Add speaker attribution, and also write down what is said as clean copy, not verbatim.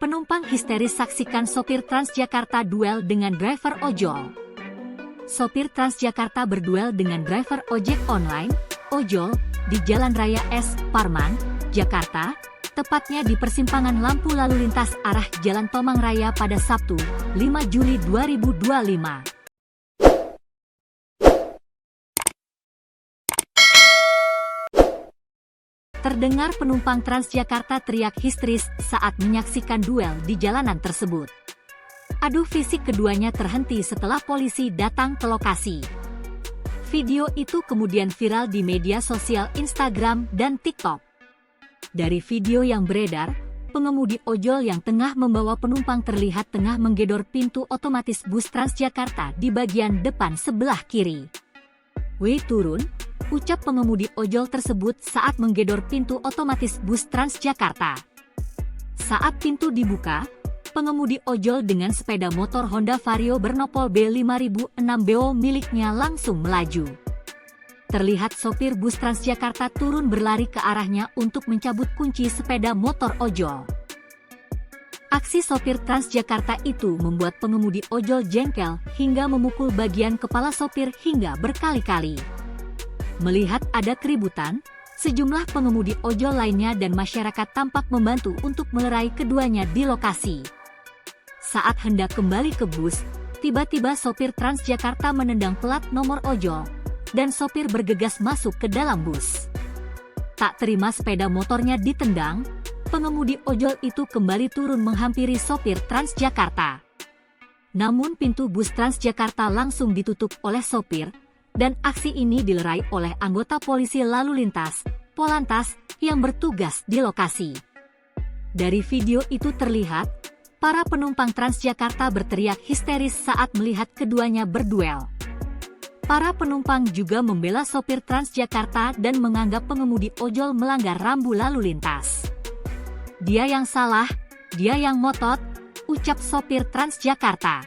Speaker 1: Penumpang histeris saksikan sopir Transjakarta duel dengan driver ojol. Sopir Transjakarta berduel dengan driver ojek online, ojol, di Jalan Raya S. Parman, Jakarta, tepatnya di persimpangan lampu lalu lintas arah Jalan Tomang Raya pada Sabtu, 5 Juli 2025. Terdengar penumpang Transjakarta teriak histeris saat menyaksikan duel di jalanan tersebut. Adu fisik keduanya terhenti setelah polisi datang ke lokasi. Video itu kemudian viral di media sosial Instagram dan TikTok. Dari video yang beredar, pengemudi ojol yang tengah membawa penumpang terlihat tengah menggedor pintu otomatis bus Transjakarta di bagian depan sebelah kiri. "Weh, turun," ucap pengemudi ojol tersebut saat menggedor pintu otomatis bus Transjakarta. Saat pintu dibuka, pengemudi ojol dengan sepeda motor Honda Vario bernopol B5006BO miliknya langsung melaju. Terlihat sopir bus Transjakarta turun berlari ke arahnya untuk mencabut kunci sepeda motor ojol. Aksi sopir Transjakarta itu membuat pengemudi ojol jengkel hingga memukul bagian kepala sopir hingga berkali-kali. Melihat ada keributan, sejumlah pengemudi ojol lainnya dan masyarakat tampak membantu untuk melerai keduanya di lokasi. Saat hendak kembali ke bus, tiba-tiba sopir Transjakarta menendang plat nomor ojol, dan sopir bergegas masuk ke dalam bus. Tak terima sepeda motornya ditendang, pengemudi ojol itu kembali turun menghampiri sopir Transjakarta. Namun pintu bus Transjakarta langsung ditutup oleh sopir, dan aksi ini dilerai oleh anggota polisi lalu lintas, Polantas, yang bertugas di lokasi. Dari video itu terlihat, para penumpang Transjakarta berteriak histeris saat melihat keduanya berduel. Para penumpang juga membela sopir Transjakarta dan menganggap pengemudi ojol melanggar rambu lalu lintas. "Dia yang salah, dia yang ngotot," ucap sopir Transjakarta.